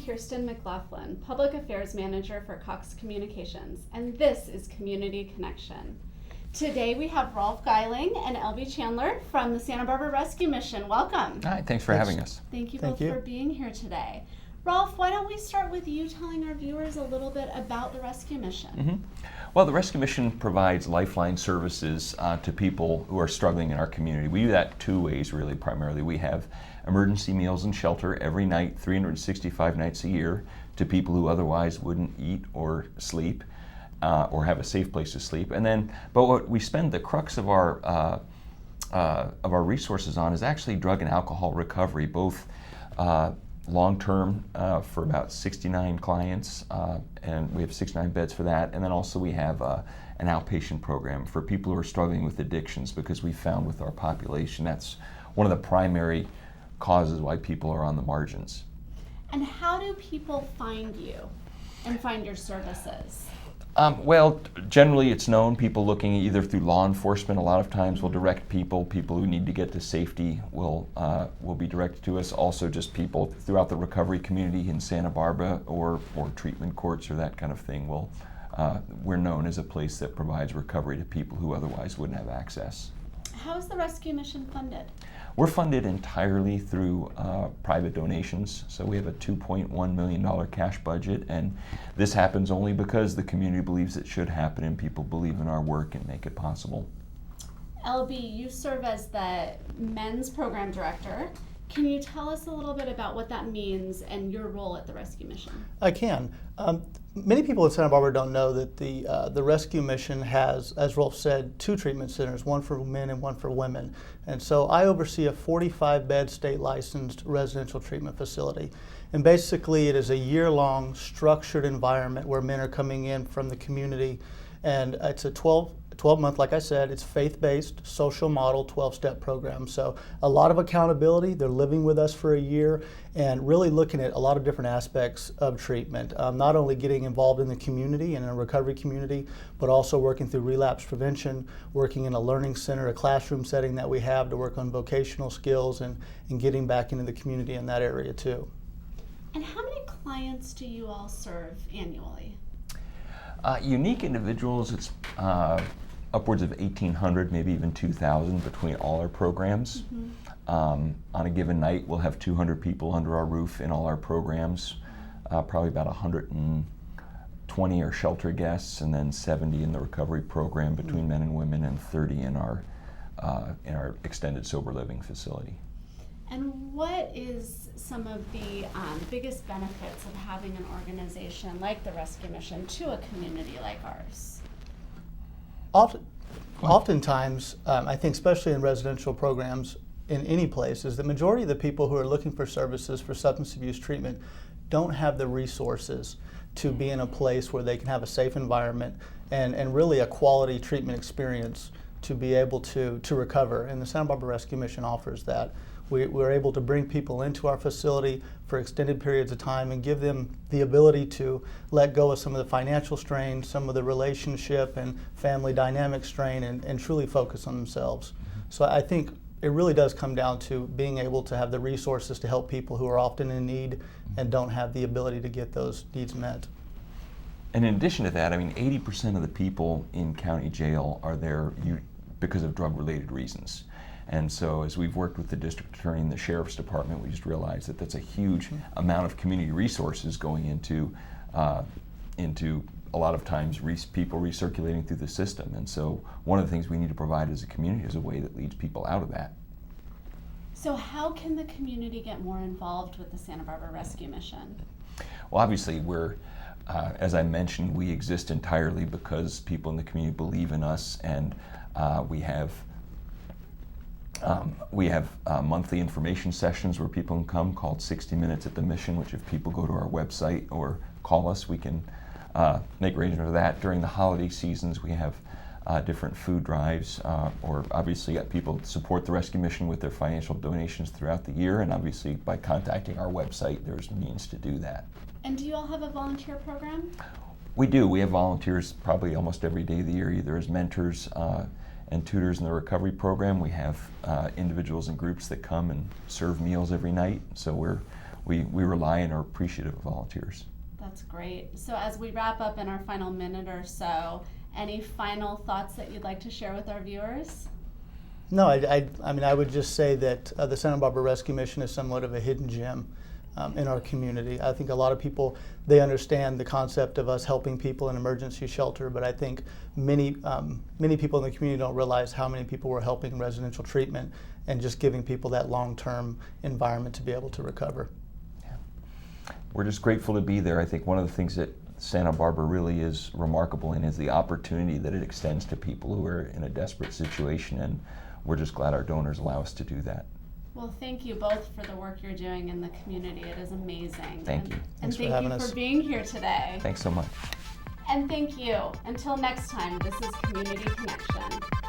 Kirsten McLaughlin, Public Affairs Manager for Cox Communications, and this is Community Connection. Today we have Rolf Geiling and Elby Chandler from the Santa Barbara Rescue Mission. Welcome. Hi, thanks for having us. Thank you both for being here today. Rolf, why don't we start with you telling our viewers a little bit about the Rescue Mission? Well, the Rescue Mission provides lifeline services to people who are struggling in our community. We do that two ways, really, primarily. We have emergency meals and shelter every night, 365 nights a year, to people who otherwise wouldn't eat or sleep or have a safe place to sleep. But what we spend the crux of our resources on is actually drug and alcohol recovery, both long-term for about 69 clients, and we have 69 beds for that. And then also we have an outpatient program for people who are struggling with addictions, because we found with our population that's one of the primary causes why people are on the margins. And how do people find you and find your services? Well, generally it's known. People looking either through law enforcement a lot of times will direct people. People who need to get to safety will be directed to us. Also just people throughout the recovery community in Santa Barbara or treatment courts or that kind of thing. We're known as a place that provides recovery to people who otherwise wouldn't have access. How is the Rescue Mission funded? We're funded entirely through private donations. So we have a $2.1 million cash budget, and this happens only because the community believes it should happen and people believe in our work and make it possible. Elby, you serve as the men's program director. Can you tell us a little bit about what that means and your role at the Rescue Mission? I can. Many people in Santa Barbara don't know that the Rescue Mission has, as Rolf said, two treatment centers, one for men and one for women. And so I oversee a 45-bed state-licensed residential treatment facility. And basically it is a year-long structured environment where men are coming in from the community. And it's a 12-month, like I said, it's faith-based, social model, 12-step program. So a lot of accountability. They're living with us for a year and really looking at a lot of different aspects of treatment. Not only getting involved in the community and in a recovery community, but also working through relapse prevention, working in a learning center, a classroom setting that we have to work on vocational skills and getting back into the community in that area too. And how many clients do you all serve annually? Unique individuals, it's upwards of 1,800, maybe even 2,000 between all our programs. On a given night, we'll have 200 people under our roof in all our programs. Probably about 120 are shelter guests, and then 70 in the recovery program between men and women, and 30 in our extended sober living facility. And what is some of the biggest benefits of having an organization like the Rescue Mission to a community like ours? Oftentimes, I think especially in residential programs in any place, is the majority of the people who are looking for services for substance abuse treatment don't have the resources to be in a place where they can have a safe environment and really a quality treatment experience to be able to recover. And the Santa Barbara Rescue Mission offers that. We're able to bring people into our facility for extended periods of time and give them the ability to let go of some of the financial strain, some of the relationship and family dynamic strain, and truly focus on themselves. So I think it really does come down to being able to have the resources to help people who are often in need and don't have the ability to get those needs met. And in addition to that, I mean, 80% of the people in county jail are there because of drug-related reasons. And so as we've worked with the district attorney and the sheriff's department, we just realized that that's a huge amount of community resources going into a lot of times people recirculating through the system. And so one of the things we need to provide as a community is a way that leads people out of that. So how can the community get more involved with the Santa Barbara Rescue Mission? Well, obviously as I mentioned, we exist entirely because people in the community believe in us, and we have monthly information sessions where people can come called 60 Minutes at the Mission, which if people go to our website or call us, we can make arrangements for that. During the holiday seasons, we have different food drives, or obviously people support the Rescue Mission with their financial donations throughout the year, and obviously by contacting our website, there's means to do that. And do you all have a volunteer program? We do. We have volunteers probably almost every day of the year, either as mentors and tutors in the recovery program. We have individuals and groups that come and serve meals every night. So we rely and are appreciative of volunteers. That's great. So as we wrap up in our final minute or so, any final thoughts that you'd like to share with our viewers? No, I mean, I would just say that the Santa Barbara Rescue Mission is somewhat of a hidden gem in our community. I think a lot of people, they understand the concept of us helping people in emergency shelter, but I think many people in the community don't realize how many people we're helping in residential treatment and just giving people that long-term environment to be able to recover. We're just grateful to be there. I think one of the things that Santa Barbara really is remarkable in is the opportunity that it extends to people who are in a desperate situation, and we're just glad our donors allow us to do that. Well, thank you both for the work you're doing in the community. It is amazing. Thank you. And Thanks for thank having you us. for being here today. Thanks so much. And thank you. Until next time, this is Community Connection.